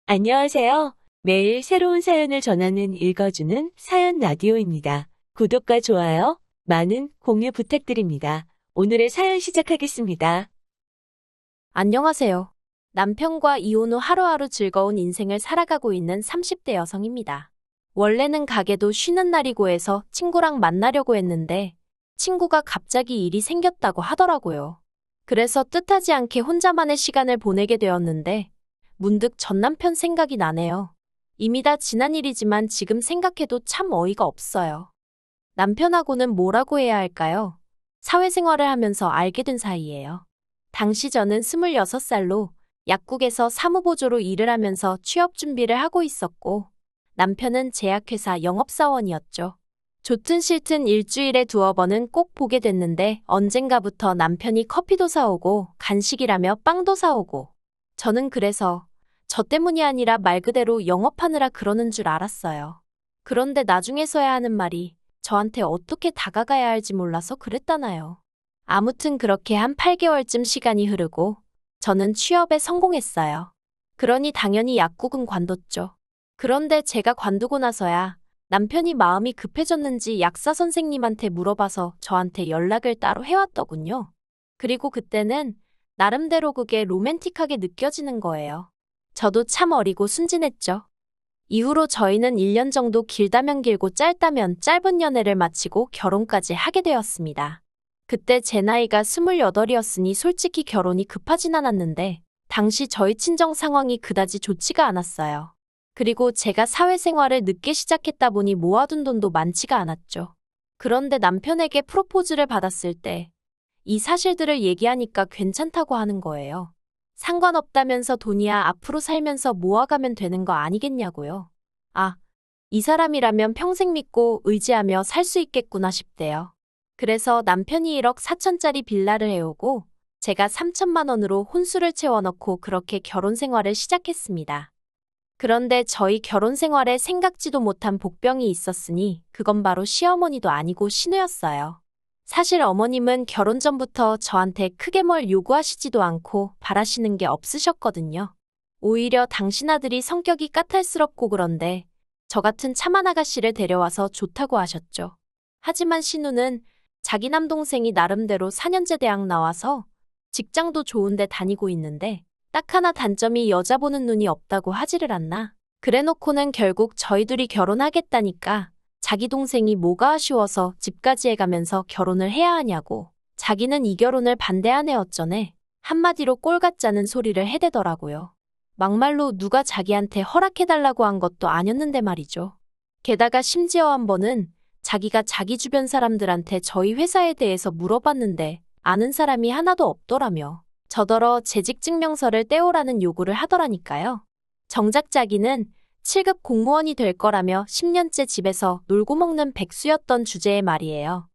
안녕하세요. 매일 새로운 사연을 전하는 읽어주는 사연 라디오입니다. 구독과 좋아요, 많은 공유 부탁드립니다. 오늘의 사연 시작하겠습니다. 안녕하세요. 남편과 이혼 후 하루하루 즐거운 인생을 살아가고 있는 30대 여성입니다. 원래는 가게도 쉬는 날이고 해서 친구랑 만나려고 했는데 친구가 갑자기 일이 생겼다고 하더라고요. 그래서 뜻하지 않게 혼자만의 시간을 보내게 되었는데 문득 전 남편 생각이 나네요. 이미 다 지난 일이지만 지금 생각해도 참 어이가 없어요. 남편하고는 뭐라고 해야 할까요? 사회생활을 하면서 알게 된 사이예요. 당시 저는 26살로 약국에서 사무보조로 일을 하면서 취업 준비를 하고 있었고 남편은 제약회사 영업사원이었죠. 좋든 싫든 일주일에 두어 번은 꼭 보게 됐는데 언젠가부터 남편이 커피도 사오고 간식이라며 빵도 사오고 저는 그래서 저 때문이 아니라 말 그대로 영업하느라 그러는 줄 알았어요. 그런데 나중에서야 하는 말이 저한테 어떻게 다가가야 할지 몰라서 그랬다나요. 아무튼 그렇게 한 8개월쯤 시간이 흐르고 저는 취업에 성공했어요. 그러니 당연히 약국은 관뒀죠. 그런데 제가 관두고 나서야 남편이 마음이 급해졌는지 약사 선생님한테 물어봐서 저한테 연락을 따로 해왔더군요. 그리고 그때는 나름대로 그게 로맨틱하게 느껴지는 거예요. 저도 참 어리고 순진했죠. 이후로 저희는 1년 정도 길다면 길고 짧다면 짧은 연애를 마치고 결혼까지 하게 되었습니다. 그때 제 나이가 28이었으니 솔직히 결혼이 급하진 않았는데 당시 저희 친정 상황이 그다지 좋지가 않았어요. 그리고 제가 사회생활을 늦게 시작했다 보니 모아둔 돈도 많지가 않았죠. 그런데 남편에게 프로포즈를 받았을 때 이 사실들을 얘기하니까 괜찮다고 하는 거예요. 상관없다면서 돈이야 앞으로 살면서 모아가면 되는 거 아니겠냐고요. 아, 이 사람이라면 평생 믿고 의지하며 살 수 있겠구나 싶대요. 그래서 남편이 1억 4천짜리 빌라를 해오고 제가 3천만 원으로 혼수를 채워넣고 그렇게 결혼 생활을 시작했습니다. 그런데 저희 결혼 생활에 생각지도 못한 복병이 있었으니 그건 바로 시어머니도 아니고 신우였어요. 사실 어머님은 결혼 전부터 저한테 크게 뭘 요구하시지도 않고 바라시는 게 없으셨거든요. 오히려 당신 아들이 성격이 까탈스럽고 그런데 저 같은 참한 아가씨를 데려와서 좋다고 하셨죠. 하지만 신우는 자기 남동생이 나름대로 4년제 대학 나와서 직장도 좋은데 다니고 있는데 딱 하나 단점이 여자 보는 눈이 없다고 하지를 않나. 그래놓고는 결국 저희 둘이 결혼하겠다니까 자기 동생이 뭐가 아쉬워서 집까지 해가면서 결혼을 해야 하냐고. 자기는 이 결혼을 반대하네 어쩌네. 한마디로 꼴 같자는 소리를 해대더라고요. 막말로 누가 자기한테 허락해달라고 한 것도 아니었는데 말이죠. 게다가 심지어 한 번은 자기가 자기 주변 사람들한테 저희 회사에 대해서 물어봤는데 아는 사람이 하나도 없더라며. 저더러 재직증명서를 떼오라는 요구를 하더라니까요. 정작 자기는 7급 공무원이 될 거라며 10년째 집에서 놀고 먹는 백수였던 주제의 말이에요.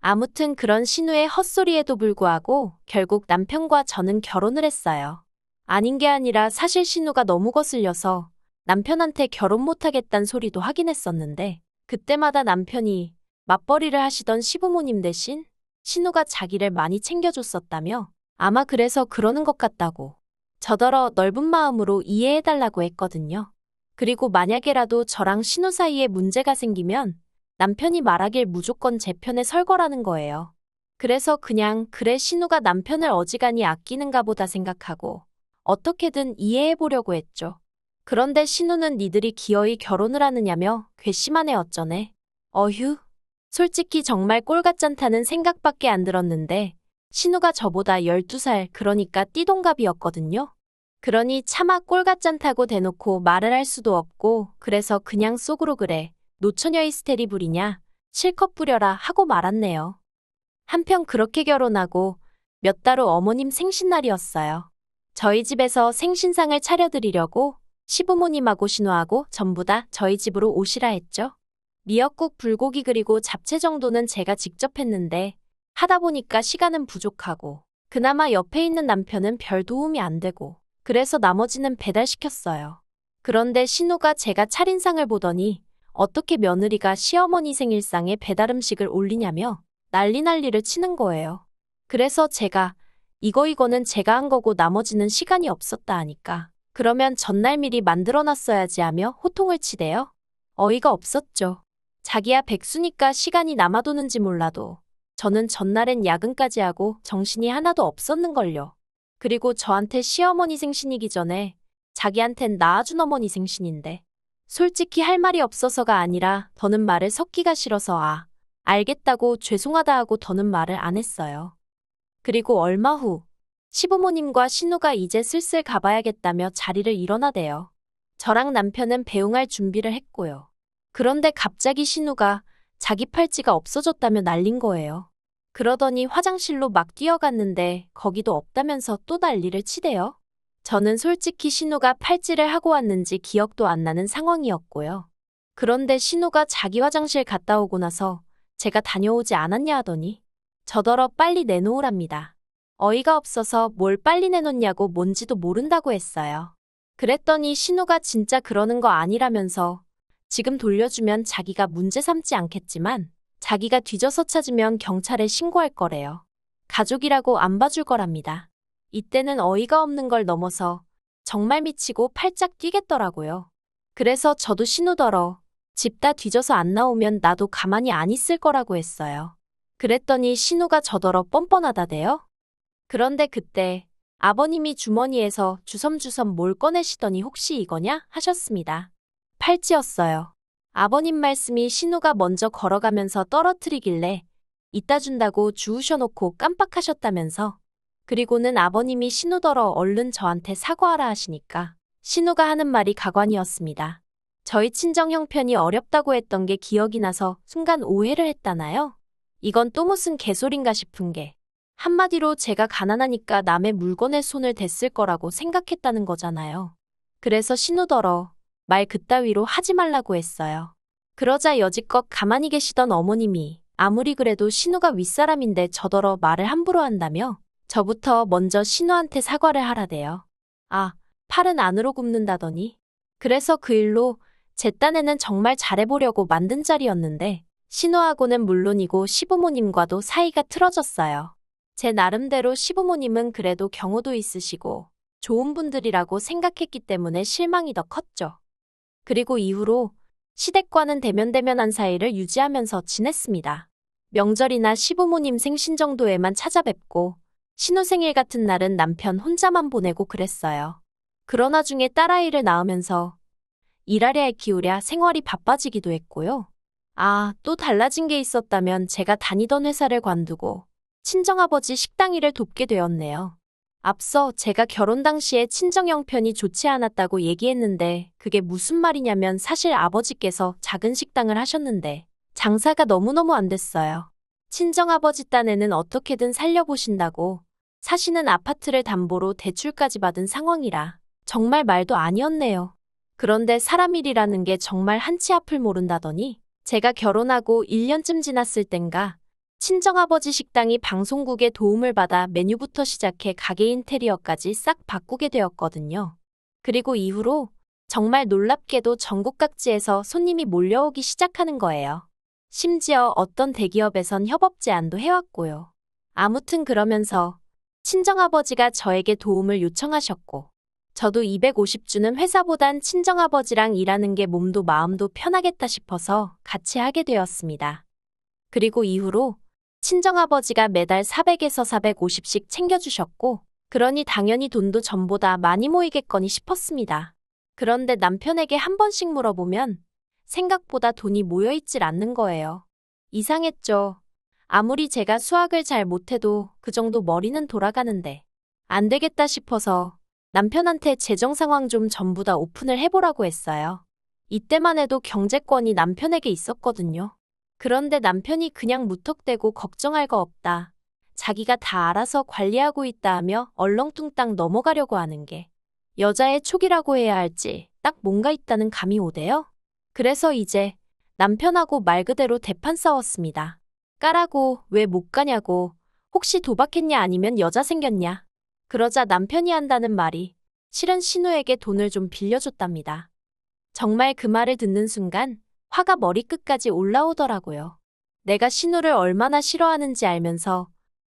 아무튼 그런 신우의 헛소리에도 불구하고 결국 남편과 저는 결혼을 했어요. 아닌 게 아니라 사실 신우가 너무 거슬려서 남편한테 결혼 못하겠다는 소리도 하긴 했었는데 그때마다 남편이 맞벌이를 하시던 시부모님 대신 신우가 자기를 많이 챙겨줬었다며 아마 그래서 그러는 것 같다고 저더러 넓은 마음으로 이해해달라고 했거든요. 그리고 만약에라도 저랑 신우 사이에 문제가 생기면 남편이 말하길 무조건 제 편에 설 거라는 거예요. 그래서 그냥 그래 신우가 남편을 어지간히 아끼는가 보다 생각하고 어떻게든 이해해보려고 했죠. 그런데 신우는 니들이 기어이 결혼을 하느냐며 괘씸하네 어쩌네. 어휴, 솔직히 정말 꼴같잖다는 생각밖에 안 들었는데 신우가 저보다 12살 그러니까 띠동갑이었거든요. 그러니 차마 꼴같잖다고 대놓고 말을 할 수도 없고 그래서 그냥 속으로 그래. 노처녀 히스테리 부리냐? 실컷 부려라 하고 말았네요. 한편 그렇게 결혼하고 몇 달 후 어머님 생신날이었어요. 저희 집에서 생신상을 차려드리려고 시부모님하고 신우하고 전부 다 저희 집으로 오시라 했죠. 미역국, 불고기 그리고 잡채 정도는 제가 직접 했는데 하다 보니까 시간은 부족하고 그나마 옆에 있는 남편은 별 도움이 안 되고 그래서 나머지는 배달시켰어요. 그런데 신우가 제가 차린 상을 보더니 어떻게 며느리가 시어머니 생일상에 배달음식을 올리냐며 난리를 치는 거예요. 그래서 제가 이거는 제가 한 거고 나머지는 시간이 없었다 하니까 그러면 전날 미리 만들어놨어야지 하며 호통을 치대요. 어이가 없었죠. 자기야 백수니까 시간이 남아도는지 몰라도 저는 전날엔 야근까지 하고 정신이 하나도 없었는걸요. 그리고 저한테 시어머니 생신이기 전에 자기한텐 낳아준 어머니 생신인데 솔직히 할 말이 없어서가 아니라 더는 말을 섞기가 싫어서 알겠다고 죄송하다 하고 더는 말을 안 했어요. 그리고 얼마 후 시부모님과 신우가 이제 슬슬 가봐야겠다며 자리를 일어나대요. 저랑 남편은 배웅할 준비를 했고요. 그런데 갑자기 신우가 자기 팔찌가 없어졌다며 난린 거예요. 그러더니 화장실로 막 뛰어갔는데 거기도 없다면서 또 난리를 치대요. 저는 솔직히 신우가 팔찌를 하고 왔는지 기억도 안 나는 상황이었고요. 그런데 신우가 자기 화장실 갔다 오고 나서 제가 다녀오지 않았냐 하더니 저더러 빨리 내놓으랍니다. 어이가 없어서 뭘 빨리 내놓냐고 뭔지도 모른다고 했어요. 그랬더니 신우가 진짜 그러는 거 아니라면서 지금 돌려주면 자기가 문제 삼지 않겠지만 자기가 뒤져서 찾으면 경찰에 신고할 거래요. 가족이라고 안 봐줄 거랍니다. 이때는 어이가 없는 걸 넘어서 정말 미치고 팔짝 뛰겠더라고요. 그래서 저도 신우더러 집 다 뒤져서 안 나오면 나도 가만히 안 있을 거라고 했어요. 그랬더니 신우가 저더러 뻔뻔하다대요. 그런데 그때 아버님이 주머니에서 주섬주섬 뭘 꺼내시더니 혹시 이거냐 하셨습니다. 팔찌였어요. 아버님 말씀이 신우가 먼저 걸어가면서 떨어뜨리길래 이따 준다고 주우셔놓고 깜빡하셨다면서 그리고는 아버님이 신우더러 얼른 저한테 사과하라 하시니까 신우가 하는 말이 가관이었습니다. 저희 친정 형편이 어렵다고 했던 게 기억이 나서 순간 오해를 했다나요? 이건 또 무슨 개소린가 싶은 게 한마디로 제가 가난하니까 남의 물건에 손을 댔을 거라고 생각했다는 거잖아요. 그래서 신우더러 말 그따위로 하지 말라고 했어요. 그러자 여지껏 가만히 계시던 어머님이 아무리 그래도 신우가 윗사람인데 저더러 말을 함부로 한다며 저부터 먼저 신우한테 사과를 하라대요. 팔은 안으로 굽는다더니. 그래서 그 일로 제 딴에는 정말 잘해보려고 만든 자리였는데 신우하고는 물론이고 시부모님과도 사이가 틀어졌어요. 제 나름대로 시부모님은 그래도 경우도 있으시고 좋은 분들이라고 생각했기 때문에 실망이 더 컸죠. 그리고 이후로 시댁과는 대면대면한 사이를 유지하면서 지냈습니다. 명절이나 시부모님 생신 정도에만 찾아뵙고 신우 생일 같은 날은 남편 혼자만 보내고 그랬어요. 그러나 중에 딸아이를 낳으면서 일하랴 키우랴 생활이 바빠지기도 했고요. 또 달라진 게 있었다면 제가 다니던 회사를 관두고 친정아버지 식당 일을 돕게 되었네요. 앞서 제가 결혼 당시에 친정 형편이 좋지 않았다고 얘기했는데 그게 무슨 말이냐면 사실 아버지께서 작은 식당을 하셨는데 장사가 너무너무 안 됐어요. 친정아버지 딴에는 어떻게든 살려보신다고 사시는 아파트를 담보로 대출까지 받은 상황이라 정말 말도 아니었네요. 그런데 사람 일이라는 게 정말 한치 앞을 모른다더니 제가 결혼하고 1년쯤 지났을 땐가 친정아버지 식당이 방송국의 도움을 받아 메뉴부터 시작해 가게 인테리어까지 싹 바꾸게 되었거든요. 그리고 이후로 정말 놀랍게도 전국 각지에서 손님이 몰려오기 시작하는 거예요. 심지어 어떤 대기업에선 협업 제안도 해왔고요. 아무튼 그러면서 친정아버지가 저에게 도움을 요청하셨고 저도 250주는 회사보단 친정아버지랑 일하는 게 몸도 마음도 편하겠다 싶어서 같이 하게 되었습니다. 그리고 이후로 친정아버지가 매달 400에서 450씩 챙겨주셨고 그러니 당연히 돈도 전보다 많이 모이겠거니 싶었습니다. 그런데 남편에게 한 번씩 물어보면 생각보다 돈이 모여있질 않는 거예요. 이상했죠. 아무리 제가 수학을 잘 못해도 그 정도 머리는 돌아가는데 안 되겠다 싶어서 남편한테 재정 상황 좀 전부 다 오픈을 해보라고 했어요. 이때만 해도 경제권이 남편에게 있었거든요. 그런데 남편이 그냥 무턱대고 걱정할 거 없다. 자기가 다 알아서 관리하고 있다 하며 얼렁뚱땅 넘어가려고 하는 게 여자의 촉이라고 해야 할지 딱 뭔가 있다는 감이 오대요. 그래서 이제 남편하고 말 그대로 대판 싸웠습니다. 까라고 왜 못 가냐고 혹시 도박했냐 아니면 여자 생겼냐. 그러자 남편이 한다는 말이 실은 신우에게 돈을 좀 빌려줬답니다. 정말 그 말을 듣는 순간 화가 머리끝까지 올라오더라고요. 내가 신우를 얼마나 싫어하는지 알면서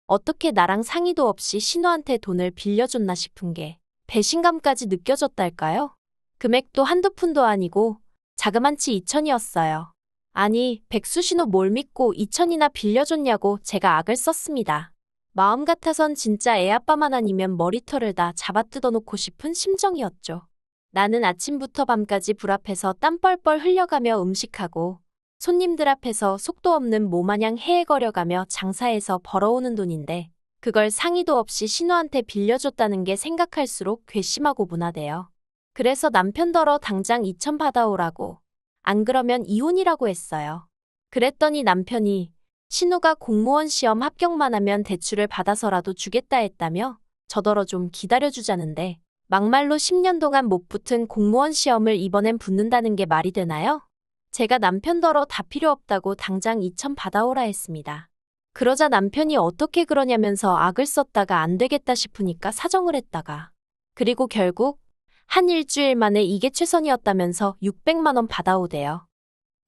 어떻게 나랑 상의도 없이 신우한테 돈을 빌려줬나 싶은 게 배신감까지 느껴졌달까요? 금액도 한두 푼도 아니고 자그만치 2천이었어요. 아니, 백수신호 뭘 믿고 2천이나 빌려줬냐고 제가 악을 썼습니다. 마음 같아선 진짜 애아빠만 아니면 머리털을 다 잡아뜯어놓고 싶은 심정이었죠. 나는 아침부터 밤까지 불 앞에서 땀 뻘뻘 흘려가며 음식하고 손님들 앞에서 속도 없는 모마냥 헤헤거려가며 장사해서 벌어오는 돈인데 그걸 상의도 없이 신우한테 빌려줬다는 게 생각할수록 괘씸하고 분하대요. 그래서 남편더러 당장 2천 받아오라고, 안 그러면 이혼이라고 했어요. 그랬더니 남편이 신우가 공무원 시험 합격만 하면 대출을 받아서라도 주겠다 했다며 저더러 좀 기다려주자는데 막말로 10년 동안 못 붙은 공무원 시험을 이번엔 붙는다는 게 말이 되나요? 제가 남편더러 다 필요 없다고 당장 2천 받아오라 했습니다. 그러자 남편이 어떻게 그러냐면서 악을 썼다가 안 되겠다 싶으니까 사정을 했다가 그리고 결국 한 일주일 만에 이게 최선이었다면서 600만 원 받아오대요.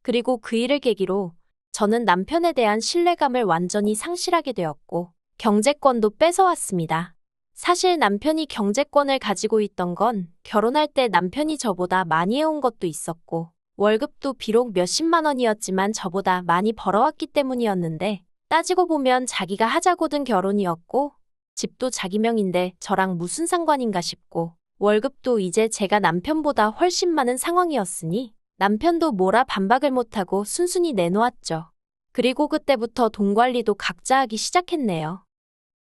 그리고 그 일을 계기로 저는 남편에 대한 신뢰감을 완전히 상실하게 되었고 경제권도 뺏어왔습니다. 사실 남편이 경제권을 가지고 있던 건 결혼할 때 남편이 저보다 많이 해온 것도 있었고 월급도 비록 몇십만 원이었지만 저보다 많이 벌어왔기 때문이었는데 따지고 보면 자기가 하자고 든 결혼이었고 집도 자기 명인데 저랑 무슨 상관인가 싶고 월급도 이제 제가 남편보다 훨씬 많은 상황이었으니 남편도 뭐라 반박을 못하고 순순히 내놓았죠. 그리고 그때부터 돈 관리도 각자 하기 시작했네요.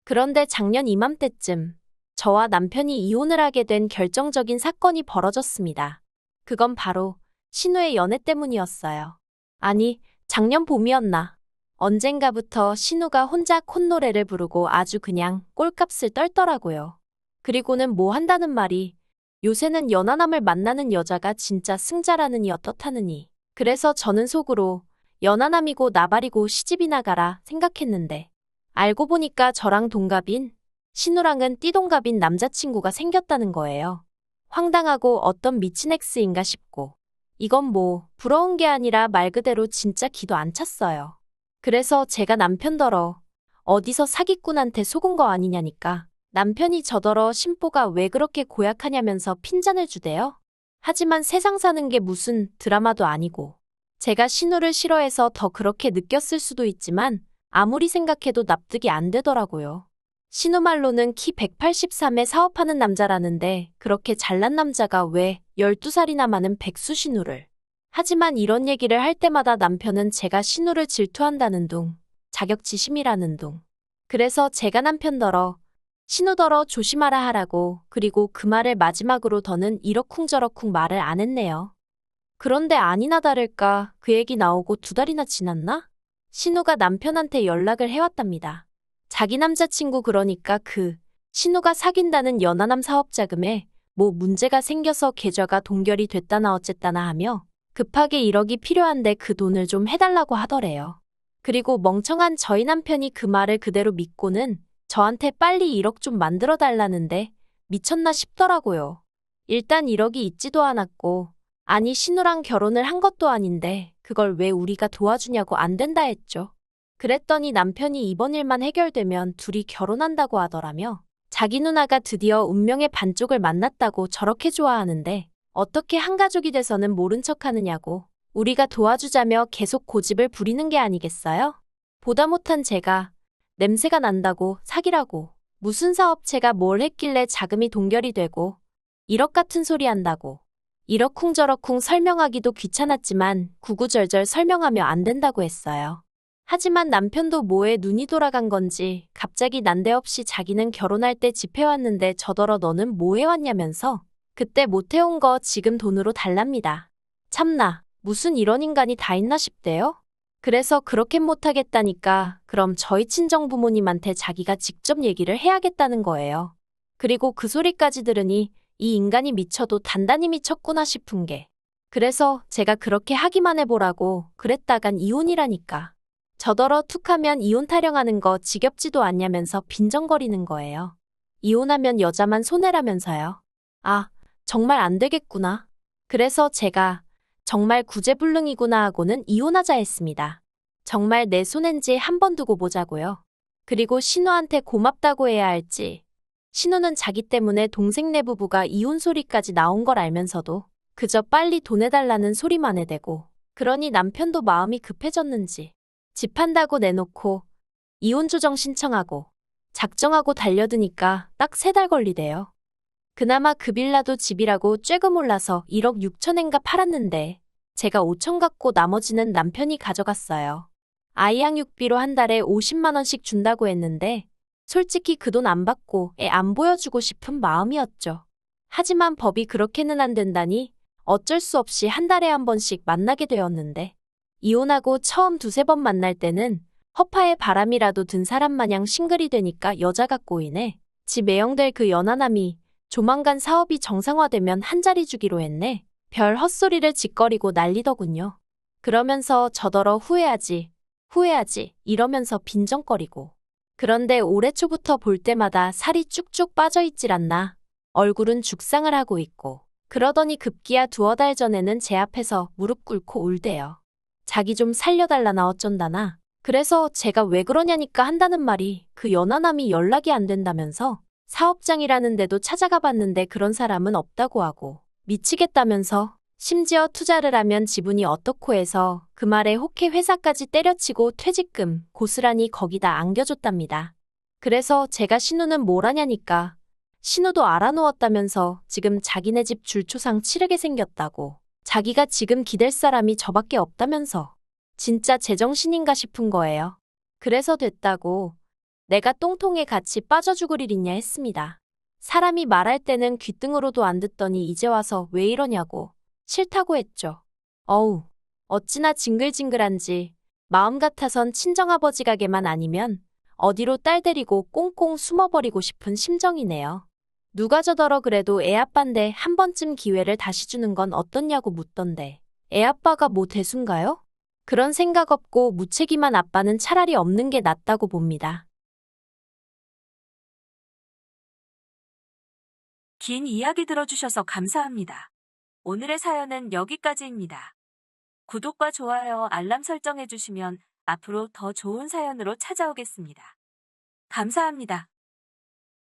그런데 작년 이맘때쯤 저와 남편이 이혼을 하게 된 결정적인 사건이 벌어졌습니다. 그건 바로 신우의 연애 때문이었어요. 아니, 작년 봄이었나. 언젠가부터 신우가 혼자 콧노래를 부르고 아주 그냥 꼴값을 떨더라고요. 그리고는 뭐 한다는 말이 요새는 연하남을 만나는 여자가 진짜 승자라느니 어떻다느니. 그래서 저는 속으로 연하남이고 나발이고 시집이나 가라 생각했는데 알고 보니까 저랑 동갑인 신우랑은 띠동갑인 남자친구가 생겼다는 거예요. 황당하고 어떤 미친 엑스인가 싶고 이건 뭐 부러운 게 아니라 말 그대로 진짜 기도 안 찼어요. 그래서 제가 남편더러 어디서 사기꾼한테 속은 거 아니냐니까 남편이 저더러 심보가 왜 그렇게 고약하냐면서 핀잔을 주대요. 하지만 세상 사는 게 무슨 드라마도 아니고 제가 신우를 싫어해서 더 그렇게 느꼈을 수도 있지만 아무리 생각해도 납득이 안 되더라고요. 신우 말로는 키 183에 사업하는 남자라는데 그렇게 잘난 남자가 왜 12살이나 많은 백수 신우를. 하지만 이런 얘기를 할 때마다 남편은 제가 신우를 질투한다는 둥, 자격지심이라는 둥. 그래서 제가 남편더러 신우더러 조심하라 하라고 그리고 그 말을 마지막으로 더는 이러쿵저러쿵 말을 안 했네요. 그런데 아니나 다를까 그 얘기 나오고 2달이나 지났나? 신우가 남편한테 연락을 해왔답니다. 자기 남자친구 그러니까 신우가 사귄다는 연하남 사업자금에 뭐 문제가 생겨서 계좌가 동결이 됐다나 어쨌다나 하며 급하게 1억이 필요한데 그 돈을 좀 해달라고 하더래요. 그리고 멍청한 저희 남편이 그 말을 그대로 믿고는 저한테 빨리 1억 좀 만들어 달라는데 미쳤나 싶더라고요. 일단 1억이 있지도 않았고 아니 신우랑 결혼을 한 것도 아닌데 그걸 왜 우리가 도와주냐고 안 된다 했죠. 그랬더니 남편이 이번 일만 해결되면 둘이 결혼한다고 하더라며 자기 누나가 드디어 운명의 반쪽을 만났다고 저렇게 좋아하는데 어떻게 한 가족이 돼서는 모른 척하느냐고 우리가 도와주자며 계속 고집을 부리는 게 아니겠어요? 보다 못한 제가 냄새가 난다고 사기라고 무슨 사업체가 뭘 했길래 자금이 동결이 되고 1억 같은 소리 한다고 이러쿵저러쿵 설명하기도 귀찮았지만 구구절절 설명하며 안 된다고 했어요. 하지만 남편도 뭐에 눈이 돌아간 건지 갑자기 난데없이 자기는 결혼할 때 집 해왔는데 저더러 너는 뭐 해왔냐면서 그때 못 해온 거 지금 돈으로 달랍니다. 참나, 무슨 이런 인간이 다 있나 싶대요. 그래서 그렇게 못하겠다니까 그럼 저희 친정부모님한테 자기가 직접 얘기를 해야겠다는 거예요. 그리고 그 소리까지 들으니 이 인간이 미쳐도 단단히 미쳤구나 싶은 게 그래서 제가 그렇게 하기만 해보라고 그랬다간 이혼이라니까. 저더러 툭하면 이혼 타령하는 거 지겹지도 않냐면서 빈정거리는 거예요. 이혼하면 여자만 손해라면서요. 아, 정말 안 되겠구나. 그래서 제가 정말 구제불능이구나 하고는 이혼하자 했습니다. 정말 내 손엔지 한 번 두고 보자고요. 그리고 신우한테 고맙다고 해야 할지 신우는 자기 때문에 동생 내부부가 이혼 소리까지 나온 걸 알면서도 그저 빨리 돈 내달라는 소리만 해대고, 그러니 남편도 마음이 급해졌는지 집 한다고 내놓고 이혼 조정 신청하고 작정하고 달려드니까 딱 3달 걸리대요. 그나마 그 빌라도 집이라고 쬐금 올라서 1억 6천엔가 팔았는데 제가 5천 갖고 나머지는 남편이 가져갔어요. 아이 양육비로 한 달에 50만 원씩 준다고 했는데 솔직히 그 돈 안 받고 애 안 보여주고 싶은 마음이었죠. 하지만 법이 그렇게는 안 된다니 어쩔 수 없이 한 달에 한 번씩 만나게 되었는데, 이혼하고 처음 2~3번 만날 때는 허파에 바람이라도 든 사람 마냥 싱글이 되니까 여자가 꼬이네. 지 매형될 그 연하남이 조만간 사업이 정상화되면 한 자리 주기로 했네. 별 헛소리를 짓거리고 난리더군요. 그러면서 저더러 후회하지 이러면서 빈정거리고. 그런데 올해 초부터 볼 때마다 살이 쭉쭉 빠져있질 않나. 얼굴은 죽상을 하고 있고. 그러더니 급기야 2~5달 전에는 제 앞에서 무릎 꿇고 울대요. 자기 좀 살려달라나 어쩐다나. 그래서 제가 왜 그러냐니까 한다는 말이 그 연하남이 연락이 안 된다면서, 사업장이라는 데도 찾아가 봤는데 그런 사람은 없다고 하고, 미치겠다면서, 심지어 투자를 하면 지분이 어떻고 해서 그 말에 혹해 회사까지 때려치고 퇴직금 고스란히 거기다 안겨줬답니다. 그래서 제가 신우는 뭘 하냐니까, 신우도 알아놓았다면서 지금 자기네 집 줄초상 치르게 생겼다고, 자기가 지금 기댈 사람이 저밖에 없다면서. 진짜 제정신인가 싶은 거예요. 그래서 됐다고 내가 똥통에 같이 빠져 죽을 일 있냐 했습니다. 사람이 말할 때는 귓등으로도 안 듣더니 이제 와서 왜 이러냐고. 싫다고 했죠. 어우, 어찌나 징글징글한지. 마음 같아선 친정아버지 가게만 아니면 어디로 딸 데리고 꽁꽁 숨어버리고 싶은 심정이네요. 누가 저더러 그래도 애아빠인데 한 번쯤 기회를 다시 주는 건 어떻냐고 묻던데, 애아빠가 뭐 대수인가요? 그런 생각 없고 무책임한 아빠는 차라리 없는 게 낫다고 봅니다. 긴 이야기 들어주셔서 감사합니다. 오늘의 사연은 여기까지입니다. 구독과 좋아요, 알람 설정해주시면 앞으로 더 좋은 사연으로 찾아오겠습니다. 감사합니다.